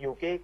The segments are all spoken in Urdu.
UK,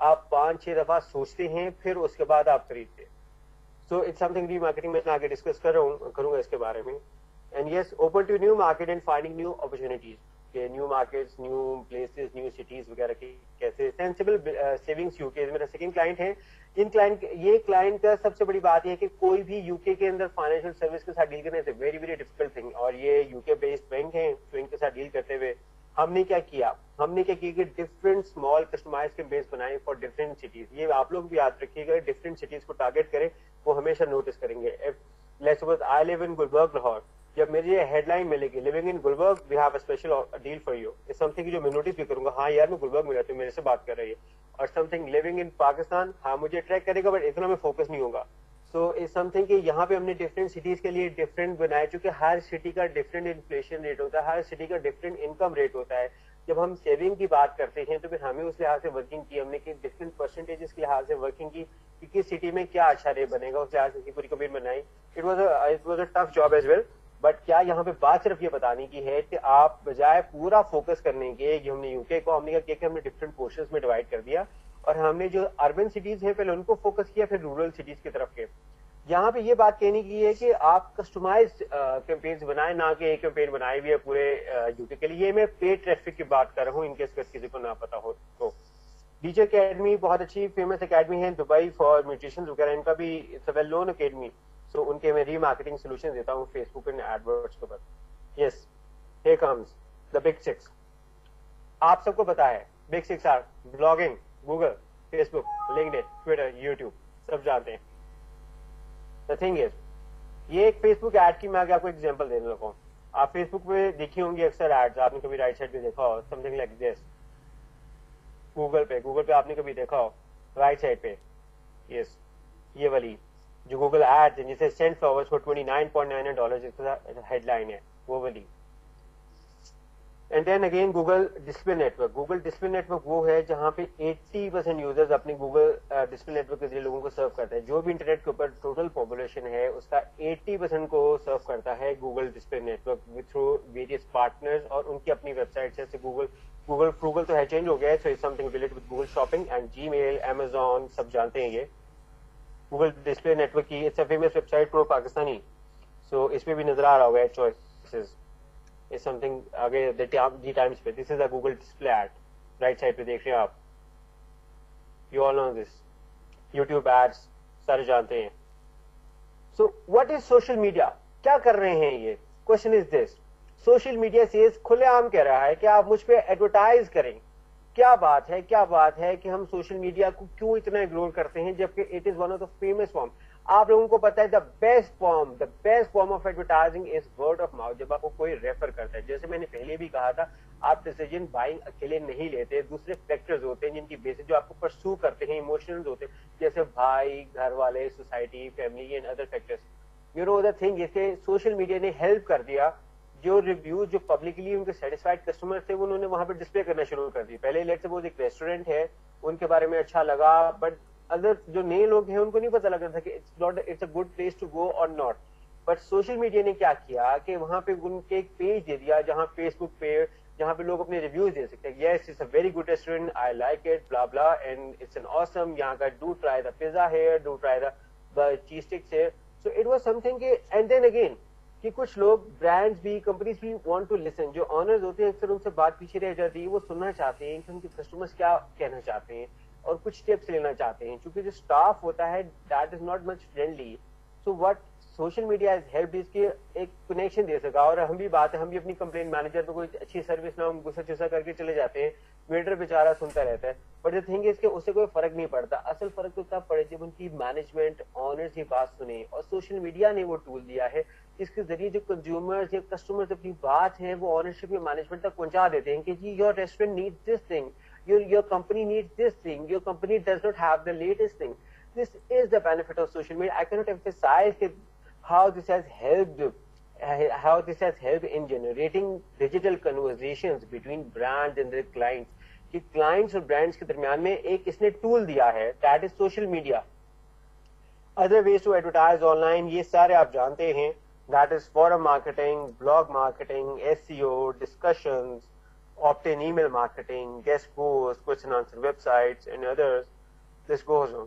آپ 5-6 دفعہ سوچتے ہیں پھر اس کے بعد آپ خریدتے. So it's something remarketing میں آگے ڈسکس کروں گا اس کے بارے میں. And yes open to new market and finding new opportunities, کہ new markets, new places, new cities وغیرہ کی کیسے. سینسیبل سیونگس یو کے میرا سیکنڈ کلائنٹ ہے. یہ کلائنٹ کا سب سے بڑی بات یہ ہے کہ کوئی بھی یو کے اندر فائنینشیل سروس کے ساتھ ڈیل کرنا ہے ویری ویری ڈیفیکلٹ تھنگ, اور یہ یو کے بیسڈ بینک ہیں. تو ان کے ساتھ ڈیل کرتے ہوئے ہم نے کیا کیا کہ ڈفرنٹ اسمال کسٹمائز کیمپینز بنائے فار ڈفرنٹ سٹیز. یہ آپ لوگ بھی یاد رکھیے گا, ڈفرنٹ سٹیز کو ٹارگیٹ کریں, وہ ہمیشہ نوٹس کریں گے. Let's suppose I live in Gulberg Lahore, جب مجھے یہ ہیڈ لائن ملے گی living in Gulberg we have a special deal for you, اس سم تھنگ جو میں نوٹس بھی کروں گا, ہاں یار میں گلبرگ میں رہتا ہوں, میرے سے بات کر رہی ہے. اور something living in Pakistan, ہاں مجھے ٹریک کرے گا بٹ اتنا میں فوکس نہیں ہوگا. سو اس سم تھنگ کہ یہاں پہ ہم نے ڈفرینٹ سٹیز کے لیے ڈفرینٹ بنایا, چونکہ ہر سٹی کا ڈفرینٹ انفلیشن ریٹ ہوتا ہے, ہر سٹی کا ڈفرینٹ انکم ریٹ ہوتا ہے. جب ہم سیونگ کی بات کرتے ہیں تو پھر ہمیں اس لحاظ سے ورکنگ کی, ہم نے کہ ڈفرینٹ پرسنٹیجز کے لحاظ سے ورکنگ کی کہ کس سٹی میں کیا اچھا ریٹ بنے گا, اس لحاظ سے پوری کمپنی بنائی. It was a tough job as well. But کیا یہاں پہ بات صرف یہ بتانے کی ہے کہ آپ بجائے پورا فوکس کرنے کے, جو ہم نے یو کے کو ہم نے کیا کہ ہم نے ڈفرینٹ پورشنز میں ڈیوائڈ کر دیا, اور ہم نے جو اربن سٹیز ہیں پہلے ان کو فوکس کیا, پھر رورل سٹیز کی طرف کے. یہاں پہ یہ بات کہنے کی ہے کہ آپ کسٹمائز کیمپینز بنائیں, نہ کہ ایک کیمپین بنائی ہوئی ہے پورے یو کے لیے. یہ میں پیڈ ٹریفک کی بات کر رہا ہوں, ان کیس کسی کو نہ پتا ہو تو. ڈی جے اکیڈمی بہت اچھی فیمس اکیڈمی ہے دبئی فار میوزیشینز وغیرہ, ان کا بھی it's a well known academy. So ان کے میں ری مارکیٹنگ سولوشن دیتا ہوں فیس بک اینڈ ایڈورڈز کے اوپر. Yes, here comes the big 6. آپ سب کو پتا ہے big 6 are blogging, Google, Facebook, LinkedIn, Twitter, YouTube, سب جانتے ہیں. دا تھنگ از, یہ ایک فیس بک ایڈ کی میں آگے آپ کو ایگزامپل دینے لگا ہوں. آپ فیس بک پہ دیکھی ہوں گی اکثر ایڈز, آپ نے کبھی رائٹ سائڈ پہ دیکھا ہو something like this. Google پہ آپ نے کبھی دیکھا ہو رائٹ سائڈ پہ, یس یہ والی جو گوگل ایڈز ہیں جسے send flowers for $29.99 headline ہے, وہ والی. And then again Google display network. Google display network وہ ہے جہاں پہ 80% یوزرز اپنے گوگل ڈسپلے نیٹورک کے ذریعے لوگوں کو سرو کرتا ہے. جو بھی انٹرنیٹ کے اوپر ٹوٹل پاپولیشن ہے اس کا 80% کو سرو کرتا ہے Google display network through various partners اور ان کی اپنی ویب سائٹ. جیسے گوگل تو ہے چینج ہو گیا ہے, so it's something related with Google shopping and Gmail, Amazon, سب جانتے ہیں یہ گوگل ڈسپلے نیٹورک کی. It's a famous website pro Pakistani. سو اس پہ بھی نظر آ رہا ہوگا چوائسز is something آگے دی ٹائمز پہ. This is a Google display ad, right side پہ دیکھ رہے ہیں آپ. You all know this. YouTube ads سارے جانتے ہیں. So what is social media, کیا کر رہے ہیں یہ؟ Question is this. Social media says کھلے عام کہہ رہا ہے کہ آپ مجھ پہ ایڈورٹائز کریں. کیا بات ہے کہ ہم سوشل میڈیا کو کیوں اتنا اگنور کرتے ہیں جبکہ it is one of the famous form. آپ لوگوں کو پتا ہے the best form of advertising is word of mouth. جب آپ کو کوئی ریفر کرتا ہے, جیسے میں نے پہلے بھی کہا تھا, آپ ڈیسیجن بائنگ اکیلے نہیں لیتے, دوسرے فیکٹرز ہوتے ہیں جن کی بیسس جو آپ کو پرسو کرتے ہیں, ایموشنز ہوتے ہیں جیسے بھائی, گھر والے, society, family and other factors. You know the thing, جیسے سوشل میڈیا نے ہیلپ کر دیا, جو ریویوز جو پبلکلی ان کے سیٹسفائڈ کسٹمر تھے وہ انہوں نے وہاں پہ ڈسپلے کرنا شروع کر دی. پہلے لیٹ سپوز ایک ریسٹورینٹ ہے, ان کے بارے میں اچھا لگا, بٹ ادر جو نئے لوگ ہیں ان کو نہیں پتا لگ رہا تھا کہ it's a good place to go or not. But social media نے کیا کیا کہ وہاں پہ ان کے ایک پیج دے دیا جہاں فیس بک پہ, جہاں پہ لوگ اپنے ریویوز دے سکتے ہیں. Yes it's a very good restaurant, I like it, blah blah, and it's an awesome. یہاں کا do try the pizza here, do try the cheese sticks here. So it was something. And then again کہ کچھ لوگ برانڈز بھی, کمپنیز بھی وانٹ ٹو لسن. جو آنرز ہوتے ہیں اکثر ان سے بات پیچھے رہ جاتی ہے, وہ سننا چاہتے ہیں کہ ان کے کسٹمرز کیا کہنا چاہتے ہیں اور کچھ ٹپس لینا چاہتے ہیں, کیونکہ جو اسٹاف ہوتا ہے that is not much friendly. So what social media has help اس کے ایک کنیکشن دے سکا. اور ہم بھی بات ہے, ہم بھی اپنی کمپلین مینیجر پہ کوئی اچھی سروس نہ, ہم غصہ چسا کر کے چلے جاتے ہیں, ویٹر بیچارہ سنتا رہتا ہے. بٹ دا تھنگ از کہ اس سے کوئی فرق نہیں پڑتا. اصل فرق تو تب پڑے جب ان کی مینجمنٹ آنرز یہ بات سنیں, اور سوشل میڈیا نے وہ ٹول دیا ہے اس کے ذریعے جو کنزیومرز یا کسٹمرز اپنی بات ہے وہ آنرشپ یا مینجمنٹ تک پہنچا دیتے ہیں کہ جی your restaurant needs this thing, your company needs this thing, your company does not have the latest thing. This is the benefit of social media. I cannot emphasize how this has helped in generating digital conversations between brands and their clients. کہ clients اور brands کے درمیان میں ایک اس نے ٹول دیا ہے, that is social media. Other ways to advertise online, یہ سارے آپ جانتے ہیں, that is forum marketing, blog marketing, SEO, discussions, opt-in email marketing, guest posts, question answer websites and others. This goes on.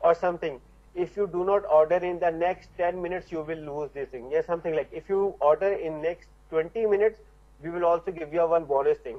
or something. If you do not order in the next 10 minutes, you will lose this thing. Yeah, something like if you order in next 20 minutes, we will also give you a one bonus thing.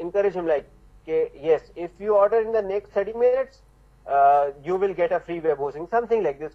encourage him like yes, if you order in the next 30 minutes, you will get a free web hosting, something like this.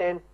10,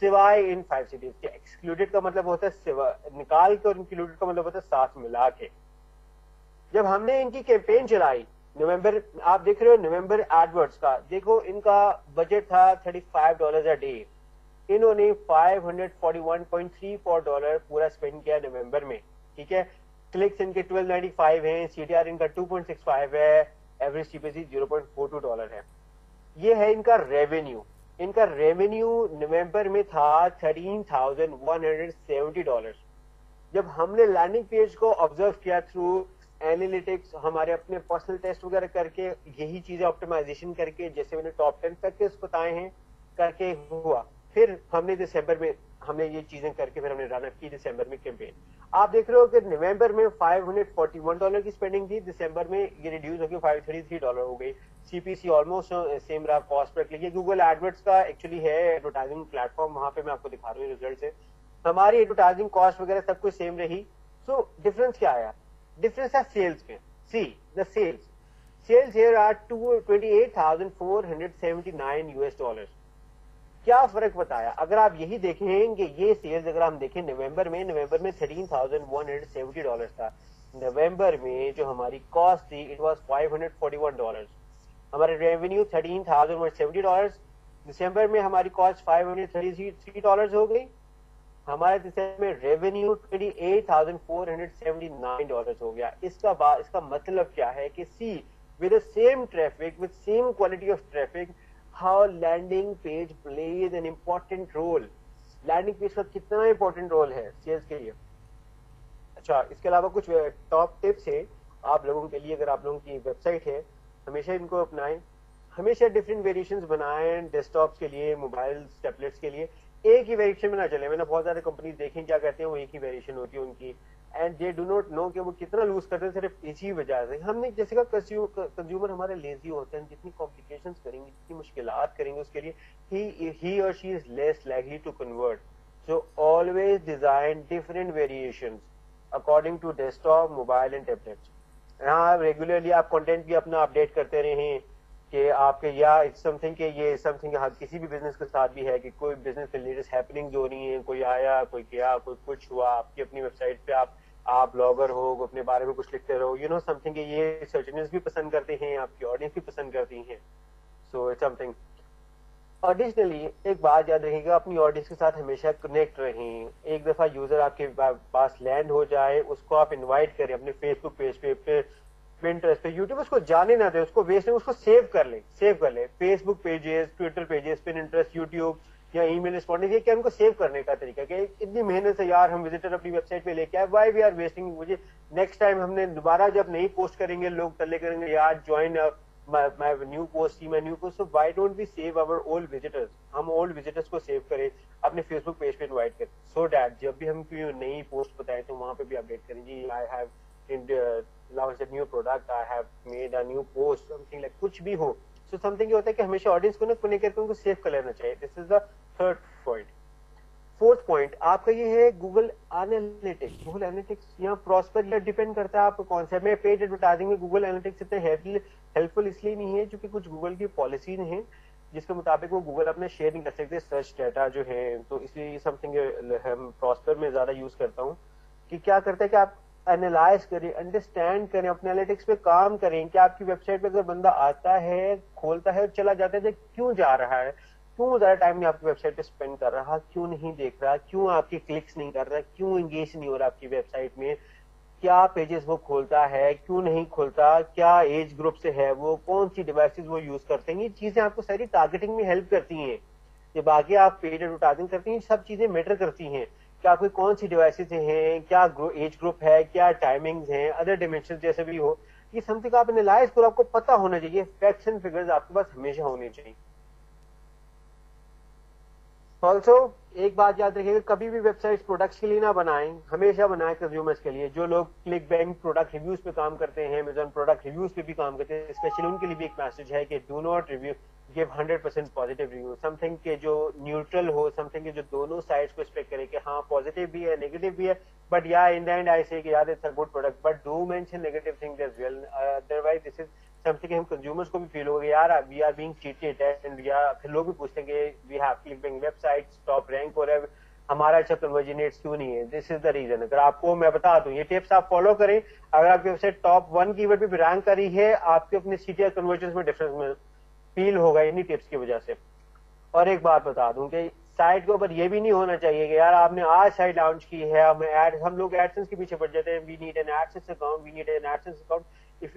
سوائے ان 5 cities کے. ایکسکلوڈیڈ کا مطلب ہوتا ہے نکال کے, اور انکلوڈیڈ کا مطلب ہوتا ہے ساتھ ملا کے. جب ہم نے ان کی کیمپین چلائی نومبر, آپ دیکھ رہے ہو نومبر ایڈورڈز کا, دیکھو ان کا بجٹ تھا $35 اے ڈے, انہوں نے $541.34 پورا اسپینڈ کیا نومبر میں. ٹھیک ہے, کلکس ان کے 1295 ہیں, سی ٹی آر ان کا 2.65 ہے, ایوریج ٹی پی سی $0.42 ہے. یہ ہے ان کا ریونیو. ان کا ریونیو نومبر میں تھا $13,170. جب ہم نے لینڈنگ پیج کو آبزرو کیا تھرو اینالیٹکس, ہمارے اپنے پرسنل ٹیسٹ وغیرہ کر کے, یہی چیزیں آپٹیمائزیشن کر کے, جیسے میں نے ٹاپ 10 فیکٹرز بتائے ہیں کر کے ہوا, پھر ہم نے دسمبر میں ہم نے یہ چیزیں کر کے پھر ہم نے رن اپ کی دسمبر میں کیمپین. آپ دیکھ رہے ہو کہ نومبر میں $541 کی اسپینڈنگ تھی, دسمبر میں یہ ریڈیوس ہو کے $533 ہو گئی. سی پی سی آلموسٹ سیم رہا. کاسٹ پر کلک, یہ گوگل ایڈورڈز کا ایکچولی ہے ایڈورٹائزنگ پلیٹ فارم, وہاں پہ میں آپ کو دکھا رہا ہوں ریزلٹ. ہماری ایڈورٹائزنگ کاسٹ وغیرہ سب کچھ سیم رہی. سو ڈفرنس کیا آیا؟ ڈفرنس ہے سیلز میں. سی دا سیلز ہیئر آر $28,479. کیا فرق بتایا؟ اگر آپ یہی دیکھیں کہ یہ سیلز اگر ہم دیکھیں نومبر میں $13,170 تھا. نومبر میں جو ہماری کاسٹ تھی اٹ واز $541. ہمارا ریونیو $13,170. دسمبر میں ہماری کاسٹ $533 ہو گئی. ہمارے دسمبر میں ریونیو $28,479 ہو گیا. اس کا مطلب کیا ہے کہ see with same traffic, with same quality of traffic, how landing page plays an important role. Landing page کا کتنا امپورٹنٹ رول ہے سیلز کے لیے. اچھا, اس کے علاوہ کچھ ٹاپ ٹپس ہیں آپ لوگوں کے لیے. اگر آپ لوگوں کی ویب سائٹ ہے, ہمیشہ ان کو اپنائیں, ہمیشہ ڈفرینٹ ویریشنز بنائیں, ڈیسک ٹاپس کے لیے, موبائل ٹیبلٹس کے لیے. ایک ہی ویریشن میں نہ چلے. میں نے بہت سارے کمپنیز دیکھیں کیا کرتے ہیں, وہ ایک ہی ویریشن ہوتی ہے ان کی, and they do not know کہ وہ کتنا لوز کرتے ہیں صرف اسی وجہ سے. ہم نے جیسے کہ کنزیومر ہمارے لیزی ہوتے ہیں, جتنی کمپلیکیشنز کریں گے, جتنی مشکلات کریں گے, اس کے لیے he or she is less likely to convert. So always design different variations according to desktop, mobile and tablets. یہاں ریگولرلی آپ کنٹینٹ بھی اپنا اپڈیٹ کرتے رہیں کہ آپ کے, یا سم تھنگ کہ یہ سم تھنگ کسی بھی بزنس کے ساتھ بھی ہے کہ کوئی بزنس کے لیٹسٹ ہیپننگ ہو رہی ہیں, کوئی آیا, کوئی گیا, کوئی کچھ ہوا, آپ کی اپنی ویب سائٹ پہ آپ بلاگر ہو, اپنے بارے میں کچھ لکھتے رہو, یو نو سم تھنگ کہ یہ سرچ انجنز بھی پسند کرتے ہیں, آپ کی آڈینس بھی پسند کرتی ہیں. So it's something. Additionally ایک بات یاد رکھیے گا, اپنی آڈینس کے ساتھ ہمیشہ کنیکٹ رہیں. ایک دفعہ یوزر آپ کے پاس لینڈ ہو جائے, اس کو آپ انوائٹ کریں اپنے فیس بک پیج پہ, پنٹرسٹ پہ, یوٹیوب, اس کو جانے نہ دیں, اس کو ویسٹ نہیں, اس کو سیو کر لیں. Facebook pages, Twitter pages, Pinterest, YouTube یا ای میل رسپونڈنگ, یہ کیا ان کو سیو کرنے کا طریقہ کہ اتنی محنت سے یار ہم وزٹر اپنی ویب سائٹ پہ لے کے آئے, وائی وی آر ویسٹنگ. مجھے نیکسٹ ٹائم ہم نے دوبارہ جب نہیں پوسٹ کریں گے, لوگ تلے کریں گے یار join my new post, see my new post. So why don't we save our old visitors? ہم old visitors کو سیو کریں, اپنے فیس بک پیج پہ انوائٹ کریں, so that جب بھی ہم کوئی نئی پوسٹ بتائیں تو وہاں پہ بھی اپڈیٹ کریں, جی I have launched a new product, I have made a new post, something like کچھ بھی ہو. So something یہ ہوتا ہے کہ ہمیشہ آڈینس کو نا کنیکٹ کر کے ان کو سیو کر لینا چاہیے. This is the third point. Fourth point آپ کا یہ ہے گوگل اینالیٹکس. گوگل اینالیٹکس یہاں پراسپر یا ڈیپینڈ کرتا ہے آپ کو کون سا. میں پیڈ ایڈورٹائزنگ میں گوگل اینالیٹکس اتنے ہیلپ فل اس لیے نہیں ہے کیونکہ کچھ گوگل کی پالیسیز ہیں جس کے مطابق وہ گوگل اپنے شیئر نہیں کر سکتے سرچ ڈیٹا جو ہے, تو اس لیے یہ سم تھنگ ہم پراسپر میں زیادہ یوز کرتا ہوں کہ کیا کرتا ہے کہ آپ اینالائز کریں, انڈرسٹینڈ کریں, اپنے اینالیٹکس پہ کام کریں کہ آپ کی ویب سائٹ پہ اگر بندہ آتا ہے, کھولتا ہے اور چلا جاتا ہے تو کیوں جا رہا ہے, کیوں زیادہ ٹائم نہیں آپ کی ویب سائٹ پہ اسپینڈ کر رہا, کیوں نہیں دیکھ رہا, کیوں آپ کی کلکس نہیں کر رہا, کیوں انگیج نہیں ہو رہا آپ کی ویب سائٹ میں, کیا پیجز وہ کھولتا ہے, کیوں نہیں کھولتا, کیا ایج گروپ سے ہے وہ, کون سی ڈیوائسز وہ یوز کرتے ہیں. یہ چیزیں آپ کو ساری ٹارگیٹنگ میں ہیلپ کرتی ہیں. جب آگے آپ پیج ایڈورٹائزنگ کرتے ہیں سب چیزیں میٹر کرتی ہیں کہ آپ کی کون سی ڈیوائسز ہیں, کیا ایج گروپ ہے, کیا ٹائمنگز ہیں, ادر ڈائمینشن جیسے بھی ہو. یہ سم تھنگ آپ انالائز کرو, آپ کو پتا ہونا چاہیے, فیکٹس اینڈ فگرز آپ کے پاس ہمیشہ ہونے چاہیے. آلسو ایک بات یاد رکھیے گا, کبھی بھی ویب سائٹس پروڈکٹس کے لیے نہ بنائیں, ہمیشہ بنائیں کنزیومرز کے لیے. جو لوگ کلک بینک پروڈکٹ ریویوز پہ کام کرتے ہیں, امیزون پروڈکٹ ریویوز پہ بھی کام کرتے ہیں, اسپیشلی ان کے لیے بھی ایک میسج ہے کہ do not review give 100% positive review. Some thing کہ جو نیوٹرل ہو, سم تھنگ کہ جو دونوں سائڈس کو ایکسپیکٹ کرے کہ ہاں پازیٹیو بھی ہے نیگیٹو بھی ہے, بٹ یا ان دا اینڈ آئی سے کہ یار it's a good product, but do mention negative things as well, otherwise this is something ہم کنزیومرس کو بھی فیل ہوگا یار we are being cheated and یا پھر لوگ بھی پوچھتے ہیں کہ we have clicking websites top rank ہو رہا ہے ہمارا اچھا کنورژن ریٹس کیوں نہیں ہے. This is the reason. اگر آپ کو میں بتا دوں یہ ٹپس آپ فالو کریں, اگر آپ کی ویب سائٹ ٹاپ 1 کی ورڈ پہ رینک کر رہی ہے آپ کے اپنے سی ٹی آر کنورژن میں ڈفرنس فیل ہوگا انہیں ٹپس کی وجہ سے. اور ایک بات بتا دوں کہ سائٹ کے اوپر یہ بھی نہیں ہونا چاہیے کہ یار آپ نے آج سائٹ لانچ کی ہے ہم لوگ ایڈسنس کے پیچھے پڑ جاتے ہیں, we need an AdSense account, we need an AdSense account.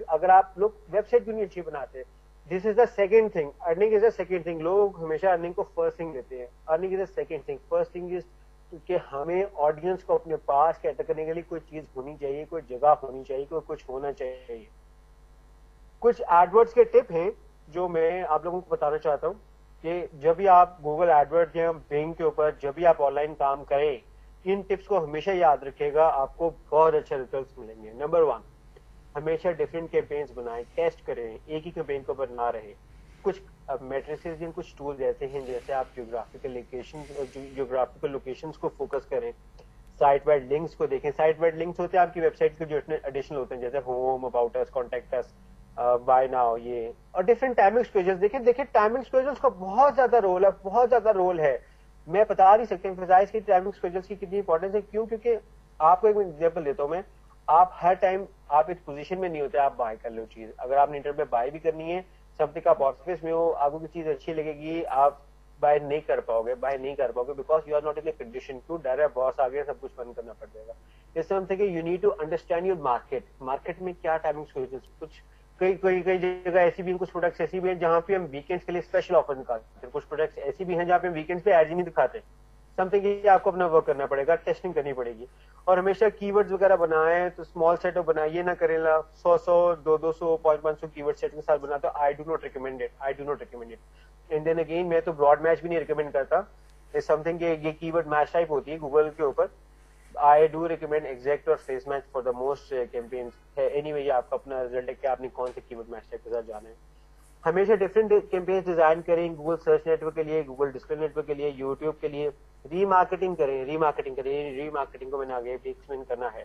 اگر آپ لوگ ویب سائٹ کیوں نہیں اچھی بناتے, this is the second thing. Earning is the second thing. لوگ ہمیشہ ارننگ کو فرسٹ تھنگ لیتے ہیں. Earning is the second thing. First thing is کہ ہمیں آڈینس کو اپنے پاس کیٹر کرنے کے لیے کوئی چیز ہونی چاہیے, کوئی جگہ ہونی چاہیے, کوئی کچھ ہونا چاہیے. کچھ ایڈورڈز کے ٹپ ہیں جو میں آپ لوگوں کو بتانا چاہتا ہوں کہ جب بھی آپ گوگل ایڈورڈ یا بنگ کے اوپر جب بھی آپ آن لائن کام کریں ان ٹپس کو ہمیشہ یاد رکھے گا, آپ کو بہت اچھے ریزلٹس ملیں گے. نمبر 1, ہمیشہ ڈفرینٹ کیمپینز بنائیں, ٹیسٹ کریں, ایک ہی کیمپین کے اوپر نہ رہے. کچھ میٹریسز یا کچھ ٹولز ایسے ہیں جیسے آپ جیوگرافیکل لوکیشنز کو فوکس کریں, سائٹ وائڈ لنکس کو دیکھیں. سائٹ وائڈ لنکس ہوتے ہیں آپ کی ویب سائٹ کے جو ایڈیشنل ہوتے ہیں جیسے home, about us, contact us, buy now, یہ اور ڈفرنٹ ٹائمنگ اسکیجولز. دیکھیں ٹائمنگ اسکیجولز کا بہت زیادہ رول ہے, بہت زیادہ رول ہے. میں بتا نہیں سکتا فضائز کی ٹائمنگ اسکیجولز کی کتنی امپورٹنس ہے. کیوں؟ کیونکہ آپ کو ایک ایگزامپل دیتا ہوں میں. آپ ہر ٹائم آپ اس پوزیشن میں نہیں ہوتے آپ بائی کر لو چیز. اگر آپ نے انٹرنیٹ پہ بائی بھی کرنی ہے, سب تک آپ آفس میں ہو, آپ کو کوئی چیز اچھی لگے گی, آپ بائی نہیں کر پاؤ گے because you are not in condition. کیوں؟ ڈائریکٹ باس آ گیا, سب کچھ بند کرنا پڑ جائے گا. اس سے ہم تھے کہ you need to understand your market میں کیا ٹائمنگ اسکیجولز. کچھ کئی جگہ ایسی بھی ہیں, کچھ پروڈکٹس ایسی بھی ہیں جہاں پہ ہم ویکینڈس کے لیے اسپیشل آفر نکالتے ہیں. کچھ پروڈکٹس ایسی بھی ہیں جہاں پہ ہم ویکینڈس پہ ایڈ ہی نہیں دکھاتے. سم تھنگ یہ آپ کو اپنا ورک کرنا پڑے گا, ٹیسٹنگ کرنی پڑے گی. اور ہمیشہ کی ورڈز وغیرہ بنائیں تو اسمال سیٹ اپ بنائیے, نہ کریں 100 200 500 کی ورڈ سیٹ کے ساتھ بناتے. I do not recommend it. And then again میں تو براڈ میچ بھی نہیں ریکمینڈ کرتا. سم تھنگ یہ کی ورڈ میچ ٹائپ ہوتی ہے گوگل کے اوپر. I do recommend exact اور phrase match for the most campaigns. Anyway آپ کا اپنا رزلٹ ہے کہ آپ نے کون سے کی ورڈ میچ ٹائپ کے ساتھ جانا ہے. ہمیشہ ڈفرینٹ کیمپینس ڈیزائن کریں, گوگل سرچ نیٹ ورک کے لیے, گوگل ڈسپلے نیٹ ورک کے لیے, یوٹیوب کے لیے. ری مارکیٹنگ کو میں نے آگے بھی ایکسپلین کرنا ہے.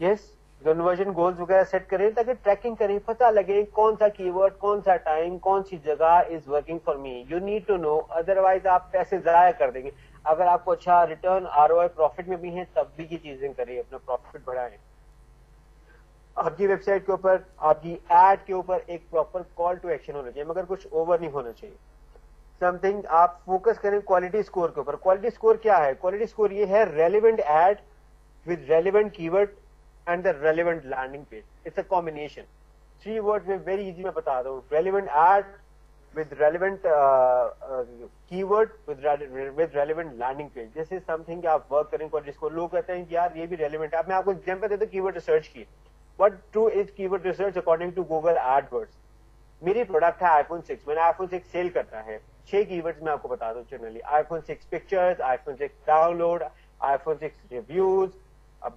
یس, کنورژن گولز وغیرہ سیٹ کریں تاکہ ٹریکنگ کریں, پتہ لگے کون سا کی ورڈ, کون سا ٹائم, کون سی جگہ is working for me. You need to know, otherwise آپ پیسے ضائع کر دیں گے. اگر آپ کو اچھا ریٹرن ROI پروفٹ میں بھی ہیں تب بھی یہ چیزیں کریں, اپنا پروفٹ بڑھائیں. آپ کی ویب سائٹ کے اوپر, آپ کی ایڈ کے اوپر ایک پراپر کال ٹو ایکشن ہونا چاہیے, مگر کچھ اوور نہیں ہونا چاہیے. سم تھنگ آپ فوکس کریں کوالٹی اسکور کے اوپر. کوالٹی اسکور کیا ہے؟ کوالٹی اسکور یہ ہے relevant ad with relevant keyword and the relevant landing page. It's a combination. 3 words میں ویری ایزی میں بتا دوں. ریلیونٹ ایڈ with relevant keyword with relevant landing page. This is something کہ آپ ورک کریں کوالٹی اسکور. لوگ کہتے ہیں کہ یار یہ بھی ریلیونٹ ہے. اب میں آپ کو ایگزامپل دیتا ہوں کی ورڈ ریسرچ کی. What true is keyword research according to Google AdWords. میری پروڈکٹ ہے iPhone 6. میں نے iPhone 6 سیل کرتا ہے. 6 کی ورڈز میں آپ کو بتا دوں generally. iPhone 6 pictures, iPhone 6 download, iPhone 6 reviews,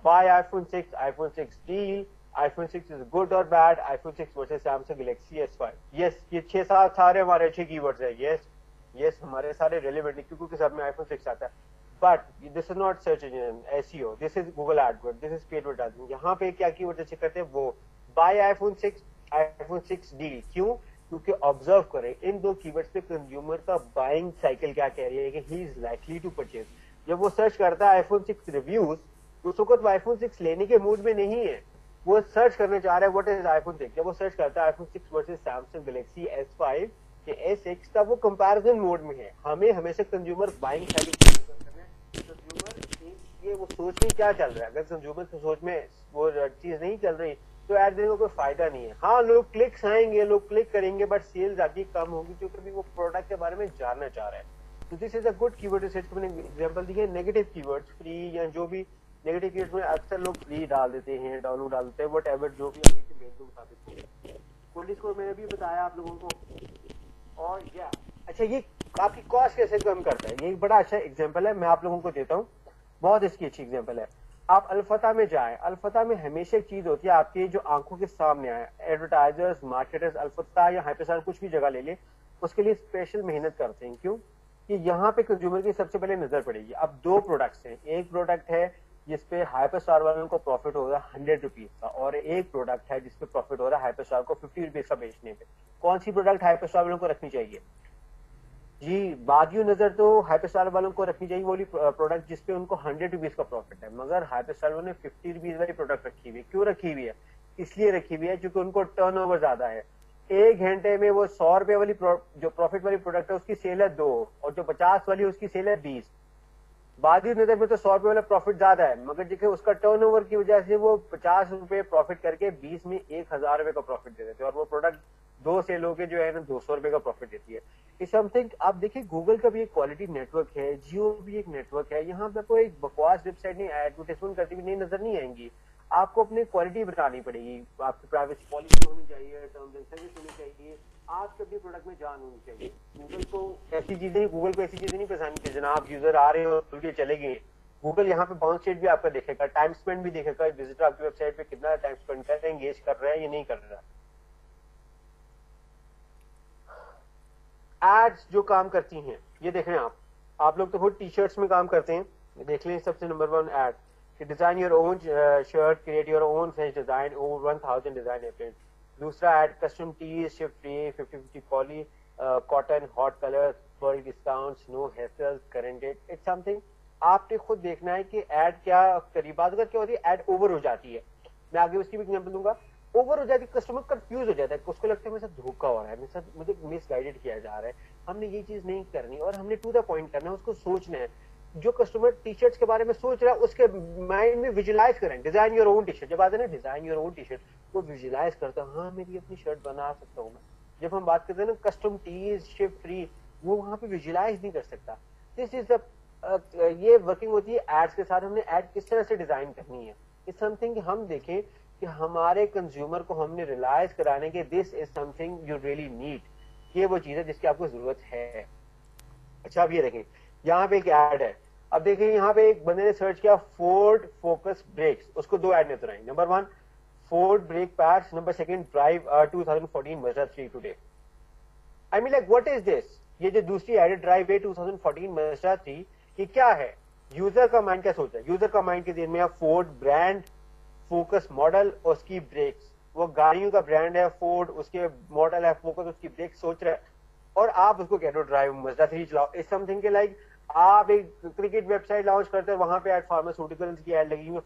buy iPhone 6, iPhone 6 deal, iPhone 6 is good or bad, iPhone 6 versus Samsung Galaxy S5. Yes, یہ 6-7 سارے ہمارے اچھے کی ورڈز ہیں. Yes, ہمارے سارے ریلیونٹ ہیں کیونکہ سب میں iPhone 6 آتا ہے. But this is not search engine SEO. This is Google AdWords. This is paid advertising. یہاں پہ کیا کی ورڈ چیک کرتے ہیں وہ buy iPhone 6, iPhone 6 deal. کیوں؟ کیونکہ آبزرو کریں ان دو کی ورڈز پہ کنزیومر کا بائنگ سائیکل کیا کہہ رہی ہے کہ he is likely to purchase. جب وہ سرچ کرتا ہے iPhone 6 ریویوز تو اس وقت وہ iPhone 6 لینے کے موڈ میں نہیں ہے. وہ سرچ کرنا چاہ رہا ہے what is iPhone 6. جب وہ سرچ کرتا ہے iPhone 6 versus Samsung Galaxy S5 کہ S6 تب وہ کمپیریزن موڈ میں ہے. ہمیں ہمیشہ کنزیومر بائنگ سائیکل کرنا ہے. کنزیومر یہ وہ سوچ میں کیا چل رہا ہے. اگر کنزیومر کی سوچ میں وہ چیز نہیں چل رہی تو ایڈ دینے کا کوئی فائدہ نہیں ہے. ہاں لوگ کلکس آئیں گے, لوگ کلک کریں گے, بٹ سیلز آپ کی کم ہوگی کیونکہ وہ پروڈکٹ کے بارے میں جاننا چاہ رہا ہے. تو دس از اے گڈ کی ورڈ ریسرچ. میں نے ایگزامپل دی ہے نیگیٹو کی ورڈ فری یا جو بھی نیگیٹو کی ورڈ میں اکثر لوگ فری ڈال دیتے ہیں, ڈاؤن لوڈ ڈال دیتے ہیں, وٹ ایور جو بھی ابھی سے میرے مطابق ہے. کوالٹی اسکور میں نے بھی بتایا آپ لوگوں کو. اور کیا اچھا یہ آپ کی کاسٹ کیسے کم کرتا ہے, یہ ایک بڑا اچھا ایگزامپل ہے میں آپ لوگوں کو دیتا ہوں. بہت اس کی اچھی ایگزامپل ہے. آپ الفتح میں جائیں. الفتح میں ہمیشہ ایک چیز ہوتی ہے آپ کی جو آنکھوں کے سامنے آئے. ایڈورٹائزرز, مارکیٹرز الفتح یا ہائپرسال کچھ بھی جگہ لے لیں, اس کے لیے اسپیشل محنت کرتے ہیں. کیوں کہ یہاں پہ کنزیومر کی سب سے پہلے نظر پڑے گی. اب 2 پروڈکٹس ہیں. ایک پروڈکٹ ہے جس پہ ہائپر اسٹار والوں کو پروفٹ ہوگا 100 روپیز کا, اور ایک پروڈکٹ ہے جس پہ پروفٹ ہو رہا ہے ہائپر اسٹار کو 50 روپیز کا بیچنے پہ. کون سی پروڈکٹ ہائپر اسٹار والوں کو رکھنی چاہیے؟ جی بادیو نظر تو ہائپر اسٹار والوں کو رکھنی چاہیے وہی پروڈکٹ جس پہ ان کو 100 روپیز کا پروفٹ ہے, مگر ہائپر اسٹار والوں نے 50 روپیز والی پروڈکٹ رکھی ہوئی ہے. کیوں رکھی ہوئی ہے؟ اس لیے رکھی ہوئی ہے کیونکہ ان کو ٹرن اوور زیادہ ہے. ایک گھنٹے میں وہ 100 روپے والی جو پروفٹ والی پروڈکٹ ہے اس کی سیل ہے 2, اور جو 50 والی اس کی سیل ہے 20. بادی نظر میں تو 100 روپے والا پروفٹ زیادہ ہے, مگر دیکھیں اس کا ٹرن اوور کی وجہ سے وہ 50 روپے پروفٹ کر کے 20 میں 1000 روپے کا پروفٹ دے دیتے ہیں, اور وہ پروڈکٹ 2 سیل ہو کے جو ہے نا 200 روپے کا پروفٹ دیتی ہے. اس سم تھنگ آپ دیکھیں گوگل کا بھی ایک کوالٹی نیٹ ورک ہے, جیو بھی ایک نیٹ ورک ہے, یہاں پہ کوئی بکواس ویب سائٹ نہیں ایڈورٹائزمنٹ کرتی ہوئی نہیں نظر نہیں آئیں گی. آپ کو اپنی کوالٹی بتانی پڑے گی, آپ کی پرائیویسی پالیسی ہونی چاہیے, ٹرمز اینڈ سروس ہونی چاہیے, آپ کے اپنے پروڈکٹ میں جان ہونی چاہیے. گوگل کو ایسی چیزیں نہیں پسند کہ جناب یوزر آ رہے ہیں اور کھل کے چلے گئے. گوگل یہاں پہ باؤنس ریٹ بھی آپ کا دیکھے گا, ٹائم اسپینڈ بھی دیکھے گا, وزٹر آپ کی ویب سائٹ پہ کتنا ٹائم اسپینڈ کر رہے ہیں, انگیج کر رہا ہے یا نہیں کر رہا. ایڈس جو کام کرتی ہیں یہ دیکھ رہے ہیں آپ لوگ تو خود ٹی شرٹس میں کام کرتے ہیں, دیکھ لیں سب سے نمبر 1 ایڈ کہ design your own shirt, create your own fresh design, over 1000 design اپلینٹ. دوسرا ad custom tees, ship free, 50-50 poly cotton, hot colour, flurry discounts, no hassle, current date. It's something آپ نے خود دیکھنا ہے کہ ایڈ کیا قریبات اگر کیا ہوتی ہے, ایڈ اوور ہو جاتی ہے. میں آگے اس کی بھی ایگزامپل دوں گا. اوور ہو جاتی ہے, کسٹمر کنفیوز ہو جاتا ہے, اس کو لگتا ہے میرے ساتھ دھوکا ہو رہا ہے, میرے ساتھ مجھے مس گائیڈڈ کیا جا رہا ہے. ہم نے یہ چیز نہیں کرنی, اور ہم نے ٹو دا پوائنٹ کرنا ہے, اس کو سوچنا ہے. جو کسٹمر ٹی شرٹس کے بارے میں سوچ رہا ہے اس کے مائنڈ میں ویژولائز کریں, design your own T shirt. جب آتے ہیں نا design your own T shirt, وہ ویژولائز کرتا ہے, ہاں میری اپنی شرٹ بنا سکتا ہوں میں. جب ہم بات کرتے ہیں نا کسٹم ٹیز, شپ فری, وہ وہاں پہ ویژولائز نہیں کر سکتا. دس از یہ ورکنگ ہوتی ہے ایڈس کے ساتھ. ہم نے ایڈ کس طرح سے ڈیزائن کرنی ہے, اٹس سم تھنگ کہ ہم دیکھیں کہ ہمارے کنزیومر کو ہم نے ریلائز کرانے کے this is something you really need, یہ وہ چیز ہے جس کی آپ کو ضرورت ہے. اچھا اب یہ دیکھیں یہاں پہ ایک ایڈ ہے. اب دیکھیں یہاں پہ ایک بندے نے سرچ کیا فورڈ فوکس بریکس, اس کو 2 ایڈ نظر آئیں. Number 1 Ford brake pads, number 2 drive 2014 Mazda 3 today. I mean like what is this, یہ جو دوسری ایڈ ہے ڈرائیو 2014 مزدا 3, یہ کیا ہے؟ یوزر کا مائنڈ کیا سوچا ہے؟ یوزر کا مائنڈ کے دن میں فورڈ برانڈ, فوکس ماڈل اور اس کی بریکس. وہ گاڑیوں کا برانڈ ہے فورڈ, اس کے ماڈل ہے فوکس, اس کی بریک سوچ رہا ہے, اور آپ اس کو کہہ رہے ہو ڈرائیو مزدا 3 چلاؤ. اس سم تھنگ کے لائک آپ ایک کرکٹ ویب سائٹ لانچ کرتے ہیں, وہاں پہ ایڈ فارماسیوٹیکل کی ایڈ لگی ہوئی,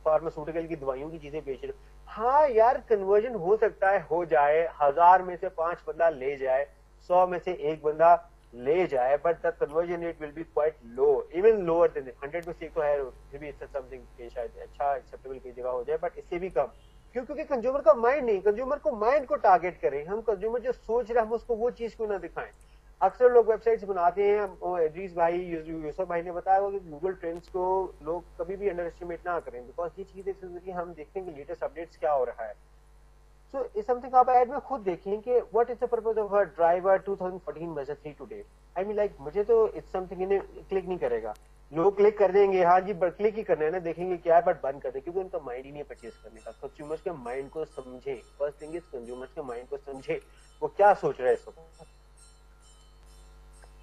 فارماسیوٹیکل کی دوائیوں کی چیزیں بیچ رہے. ہاں یار کنورژن ہو سکتا ہے, ہو جائے, 1000 میں سے 5 بندہ لے جائے, 100 میں سے 1 بندہ لے جائے, but the conversion rate will be quite low, even lower than 100 میں سے 1 تو ہے, پھر بھی سم تھنگ کہ شاید اچھا ایکسیپٹیبل کی جگہ ہو جائے, بٹ اس سے بھی کم. کیوں؟ کیونکہ کنزیومر کا مائنڈ نہیں, کنزیومر کو مائنڈ کو ٹارگیٹ کریں ہم. کنزیومر جو سوچ رہے ہیں ہم اس کو وہ چیز کیوں نہ دکھائیں. اکثر لوگ ویب سائٹس بناتے ہیں, ادریس بھائی, یوسف بھائی نے بتایا کہ گوگل ٹرینڈز کو لوگ کبھی بھی انڈر اسٹیمیٹ نہ کریں, بیکاز یہ چیز ایک ہم دیکھتے ہیں کہ لیٹسٹ اپڈیٹس کیا ہو رہا ہے. سو اس سم تھنگ آپ ایڈ میں خود دیکھیں کہ what is the purpose of driver 2014 Mazda 3 today. I mean like مجھے تو اٹس سم تھنگ کلک نہیں کرے گا. لوگ کلک کر دیں گے, ہاں جی کلک ہی کرنا ہے نا, دیکھیں گے کیا ہے, بٹ بند کر دیں, کیونکہ ان کا مائنڈ ہی نہیں ہے پرچیز کرنے کا. کنزیومرز کے مائنڈ کو سمجھیں, فرسٹ تھنگ از کنزیومرز کے مائنڈ کو سمجھیں, وہ کیا سوچ رہے ہیں اس وقت.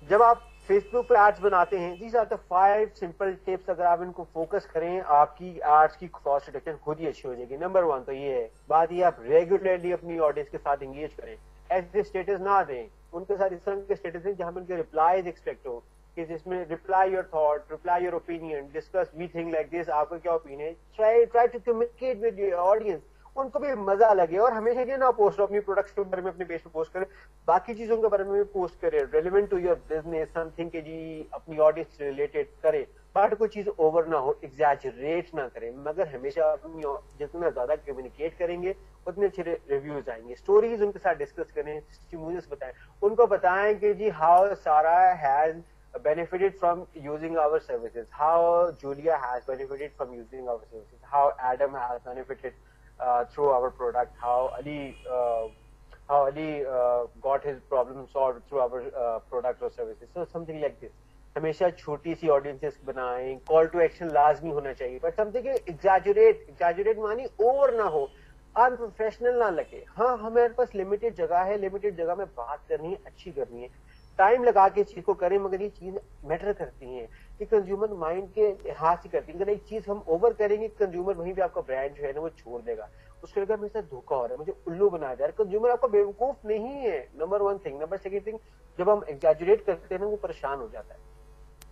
جب آپ فیس بک پہ ایڈس بناتے ہیں, these are the 5 simple tips, اگر آپ ان کو فوکس کریں آپ کی ایڈس کی کاسٹ ریڈکشن خود ہی اچھی ہو جائے گی. نمبر 1 تو یہ ہے بات, یہ آپ ریگولرلی اپنی آڈینس کے ساتھ انگیج کریں. ایسے اسٹیٹس نہ دیں ان کے ساتھ, اس طرح کے اسٹیٹس دیں جہاں پہ ان کے ریپلائز ایکسپیکٹ ہو, کہ جس میں reply your thought, reply your opinion, discuss we think like this, آپ کا کیا اوپینین ہے. Try to communicate with your audience, ان کو بھی مزہ لگے. اور ہمیشہ یہ نہ پوسٹ اپنی پروڈکٹس کے بارے میں اپنے پیج پہ پوسٹ کریں, باقی چیزوں کے بارے میں بھی پوسٹ کرے, relevant to your business, something کہ جی اپنی آڈینس ریلیٹڈ کرے, بٹ کوئی چیز اوور نہ ہو, ایگزیجریٹ نہ کریں. مگر ہمیشہ اپنی جتنا زیادہ کمیونیکیٹ کریں گے اتنے اچھے ریویوز آئیں گے. اسٹوریز ان کے ساتھ ڈسکس کریں, ٹیسٹیمونیلز بتائیں, ان کو بتائیں کہ جی ہاؤ سارا has benefited from using our services, how Julia has benefited from using our services, how Adam has benefited through our product, how Ali got his problem solved through our product or services. So something like this. ہمیشہ چھوٹی سی آڈینسز بنائیں, کال ٹو ایکشن لازمی ہونا چاہیے, بٹ سم تھنگ ایگزیجریٹ مانی اوور نہ ہو, انپروفیشنل نہ لگے. ہاں ہمارے پاس لمیٹڈ جگہ ہے, لمیٹڈ جگہ میں بات کرنی ہے, اچھی کرنی ہے, ٹائم لگا کے اس چیز کو کریں, مگر یہ چیز میٹر کرتی ہیں کہ کنزیومر مائنڈ کے لحاظ سے کرتی ہے. اگر ایک چیز ہم اوور کریں گے, کنزیومر وہیں پہ آپ کا برانڈ جو ہے نا وہ چھوڑ دے گا, اس کے لگا میرے ساتھ دھوکا ہو رہا ہے, مجھے الو بنا دیا. کنزیومر آپ کا بیوقوف نہیں ہے, نمبر 1 تھنگ. نمبر 2 تھنگ, جب ہم ایگزیجریٹ کرتے ہیں نا وہ پریشان ہو جاتا ہے.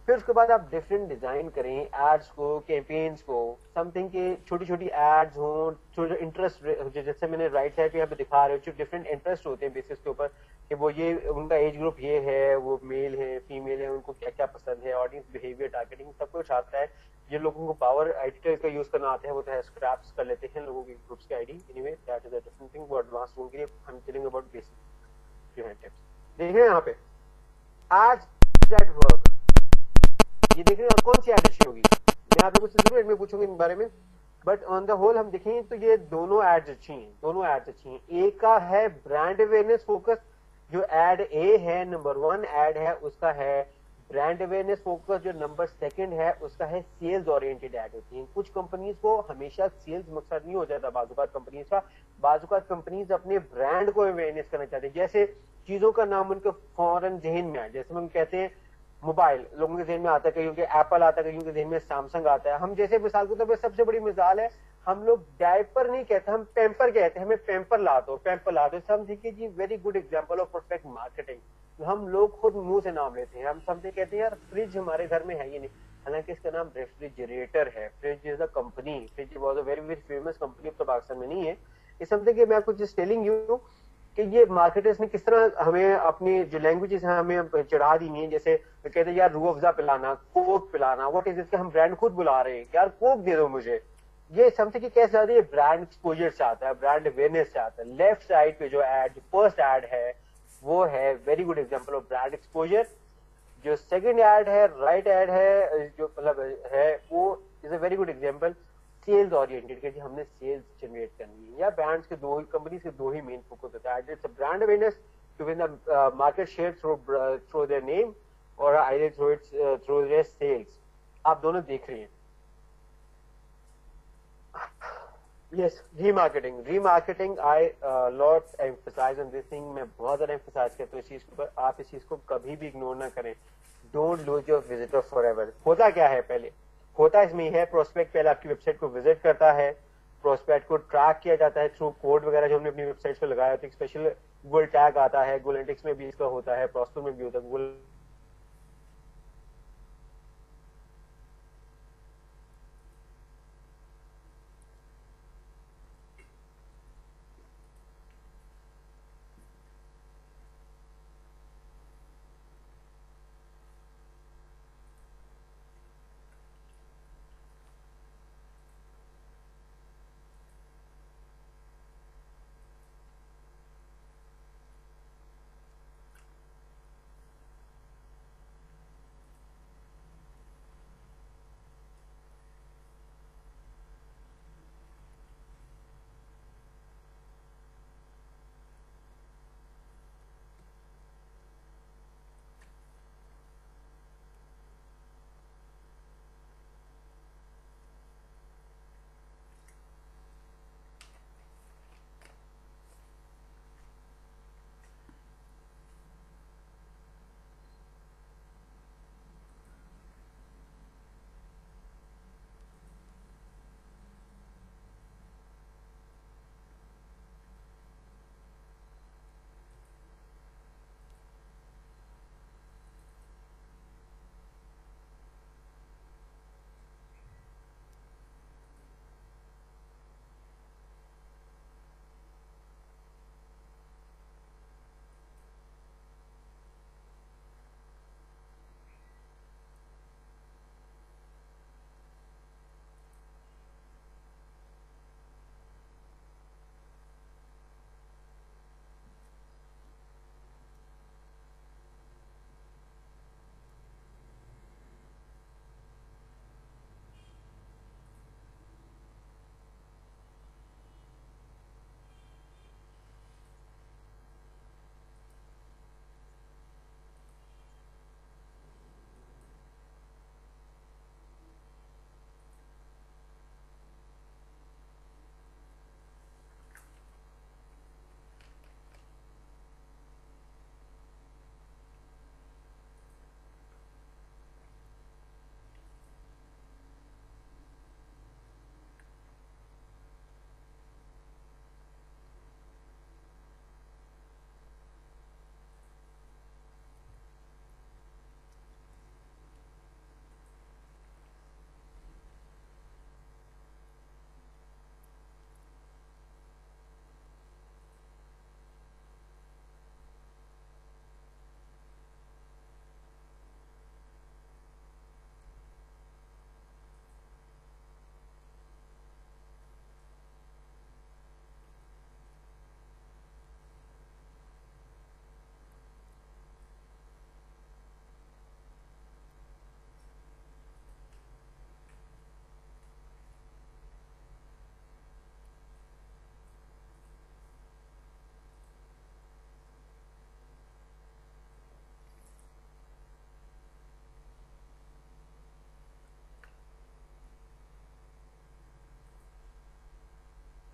پھر اس کے بعد آپ ڈفرینٹ ڈیزائن کریں ایڈس کو, کیمپینس کو, سم تھنگ کے چھوٹی چھوٹی ایڈز ہوں, انٹرسٹ جیسے میں نے رائٹ سائڈ پہ یہاں پہ دکھا رہے ہو, ڈفرینٹ انٹرسٹ ہوتے ہیں بیسس کے اوپر کہ وہ یہ ان کا ایج گروپ یہ ہے, وہ میل ہے فیمیل ہے, ان کو کیا کیا پسند ہے, آڈینس بہیویئر ٹارگیٹنگ سب کچھ آتا ہے. جن لوگوں کو پاور ایڈیٹر کا یوز کرنا آتا ہے وہ تو ہے اسکریپس کر لیتے ہیں لوگوں کی گروپس کی I D. Any way that is a different thing. وہ ایڈوانس لوگوں کے لیے ہم ٹیلنگ اباؤٹ بیسک جو ہے ٹپس. دیکھ رہے ہیں یہاں پہ ایڈز دیٹ ورک, یہ دیکھ رہے ہیں کون سی ایڈ اچھی ہوگی. میں آپ لوگوں سے ضرور میں پوچھوں گا ان بارے میں, بٹ آن دا ہول ہم دیکھیں تو یہ دونوں ایڈز اچھی ہیں, دونوں ایڈز اچھی ہیں. ایک کا ہے برانڈ اویئرنیس فوکس, جو ایڈ اے ہے نمبر 1 ایڈ ہے اس کا ہے برانڈ اویئرنیس فوکس. جو نمبر 2 ہے اس کا ہے سیلز اورینٹڈ ایڈ ہوتی ہیں. کچھ کمپنیز کو ہمیشہ سیلز مقصد نہیں ہو جاتا, بعض اوقات کمپنیز کا, بعض اوقات کمپنیز اپنے برانڈ کو اویئرنیس کرنا چاہتے ہیں. جیسے چیزوں کا نام ان کے فوراً ذہن میں آئے, جیسے ہم کہتے ہیں موبائل, لوگوں کے ذہن میں آتا ہے, کہیں کہ ایپل آتا ہے, کہیں کے ذہن میں سیمسنگ آتا ہے. ہم جیسے مثال کے طور پہ سب سے بڑی مثال ہے, ہم لوگ ڈائپر نہیں کہتے, ہم پیمپر کہتے ہیں. ہمیں پیمپر لا دو, پیمپر لا دو. سم دیکھیے جی very good example of perfect marketing. ہم لوگ خود منہ سے نام لیتے ہیں, ہم سب سے کہتے ہیں یار فریج ہمارے گھر میں ہے ہی نہیں, حالانکہ اس کا نام ریفریجریٹر ہے. Fridge is a company, fridge was a very very famous company, اب تو پاکستان میں نہیں ہے. اس سمجھے کہ میں آپ کو جسٹ ٹیلنگ یو کہ یہ مارکیٹرز نے کس طرح ہمیں اپنی جو لینگویجز ہیں ہمیں چڑھا دی ہیں. جیسے کہتے ہیں یار روح افزا پلانا, کوک پلانا, واٹ از اس کا ہم برانڈ خود بلا رہے ہیں یار کوک دے دو مجھے. یہ سمجھے کہ کیسے آتا ہے, یہ برانڈ ایکسپوجر سے آتا ہے, برانڈ اویئرنیس سے آتا ہے. لیفٹ سائڈ پہ جو ایڈ, جو فرسٹ ایڈ ہے وہ ہے very good example of brand exposure. جو سیکنڈ ایڈ ہے, رائٹ ایڈ ہے, جو مطلب ہے وہ is a very good example sales oriented, کہ جی ہم نے سیلز جنریٹ کرنی ہے. یا برانڈز کے دو ہی, کمپنیز کے دو ہی مین فوکس ہوتا ہے, it's brand awareness to win the market share through their name or either through their sales. آپ دونوں دیکھ رہے ہیں. Yes, remarketing I lot emphasise on this thing. میں بہت زیادہ ایمفسائز کرتا ہوں اس چیز کے اوپر. آپ اس چیز کو کبھی بھی اگنور نہ کریں. Don't lose your visitor for ever. ہوتا کیا ہے, پہلے ہوتا اس میں ہے, پروسپیکٹ پہلے آپ کی ویب سائٹ کو وزٹ کرتا ہے, پروسپیکٹ کو ٹریک کیا جاتا ہے تھرو کوڈ وغیرہ جو ہم نے اپنی ویب سائٹ پہ لگایا ہوتا ہے. اسپیشل گوگل ٹیگ آتا ہے, گوگل انڈیکس میں بھی اس کا ہوتا ہے, پروسپر میں بھی ہوتا ہے. گوگل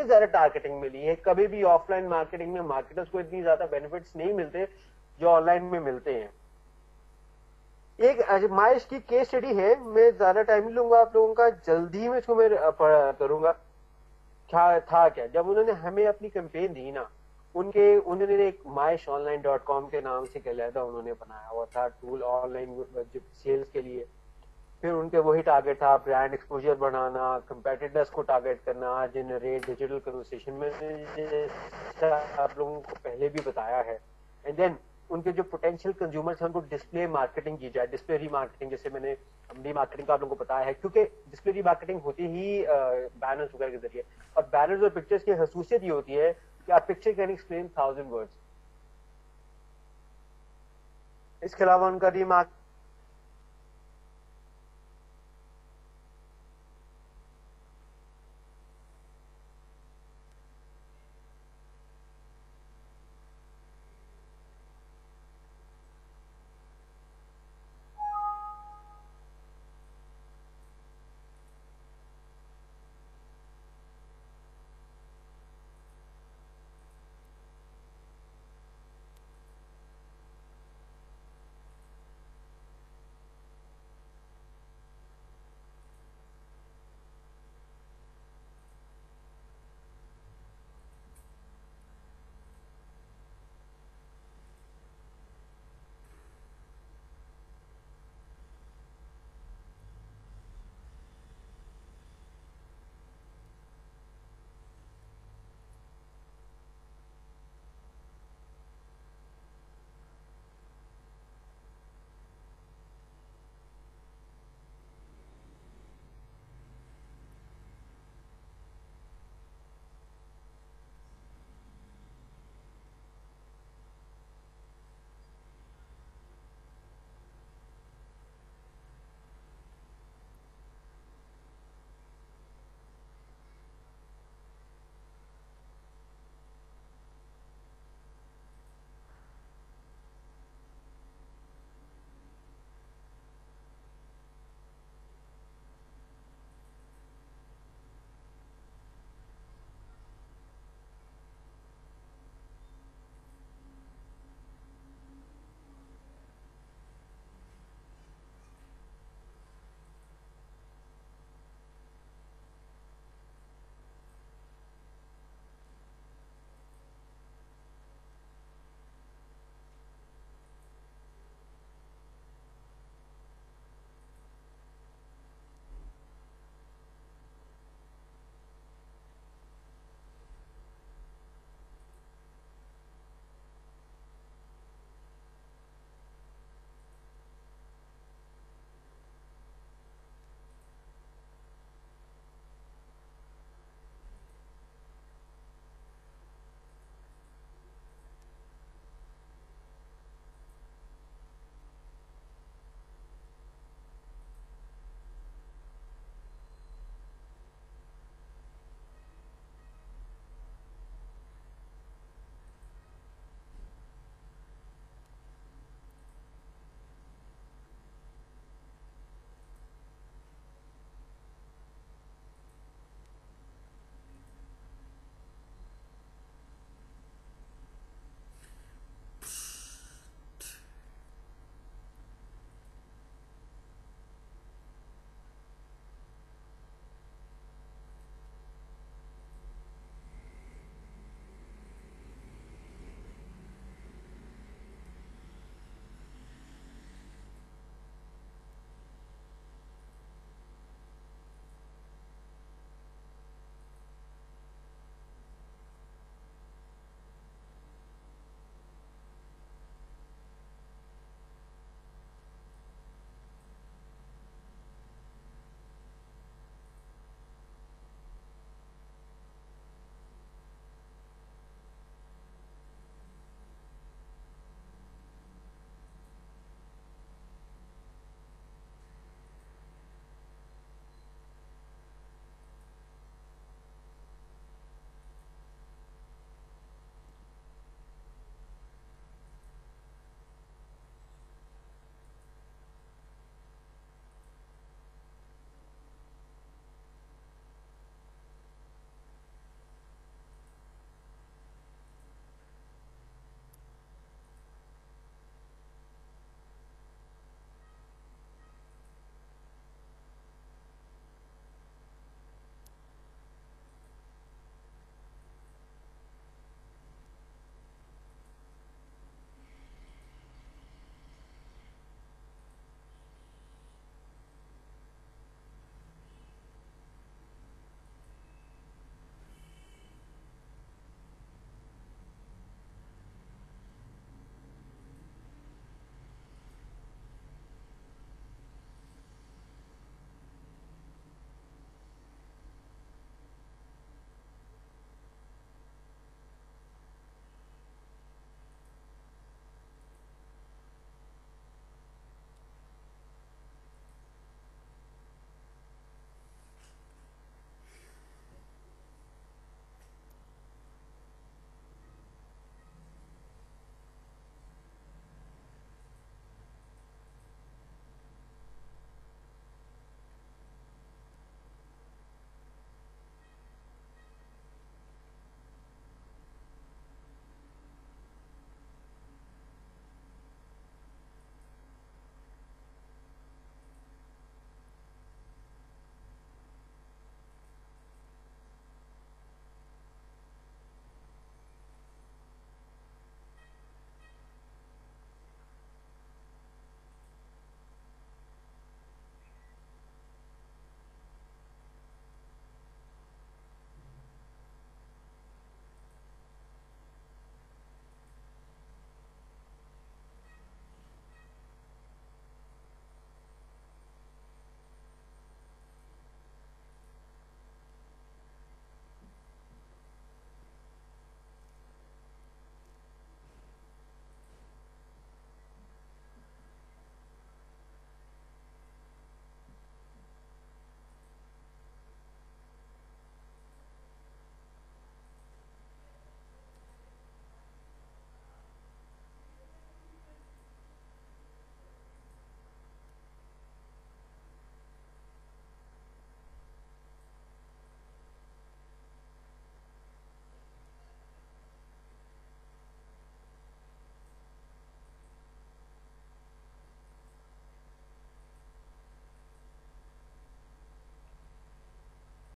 زیادہ ٹارگیٹنگ ملی ہے. کبھی بھی آف لائن مارکیٹنگ میں مارکیٹرز کو اتنی زیادہ بینیفٹس نہیں ملتے جو آن لائن میں ملتے ہیں. ایک آزمائش کی کیس اسٹڈی ہے, میں زیادہ ٹائم نہیں لوں گا آپ لوگوں کا, جلدی میں اس کو میں کروں گا. تھا کیا, جب انہوں نے ہمیں اپنی کیمپین دی نا, انہوں نے ایک مائش آن لائن .com کے نام سے علیحدہ انہوں نے بنایا ہوا تھا ٹول آن لائن سیلز کے لیے. پھر ان کے وہی ٹارگیٹ تھا برانڈ ایکسپوجر بڑھانا, کمپیٹیٹرز کو ٹارگیٹ کرنا, جنریٹ ڈیجیٹل کنورسیشن میں آپ لوگوں کو پہلے بھی بتایا ہے. اینڈ دین ان کے جو پوٹینشیل کنزیومرز ہیں ان کو ڈسپلے مارکیٹنگ کی جائے, ڈسپلے ری مارکیٹنگ, جیسے میں نے ری مارکیٹنگ کا آپ لوگوں کو بتایا ہے, کیونکہ ڈسپلے ری مارکیٹنگ ہوتی ہی بینرز وغیرہ کے ذریعے. اور بینرز اور پکچرز کی خصوصیت یہ ہوتی ہے کہ آپ پکچر کین ایکسپلین 1000 ورڈز. اس کے علاوہ ان کا ری مارکیٹنگ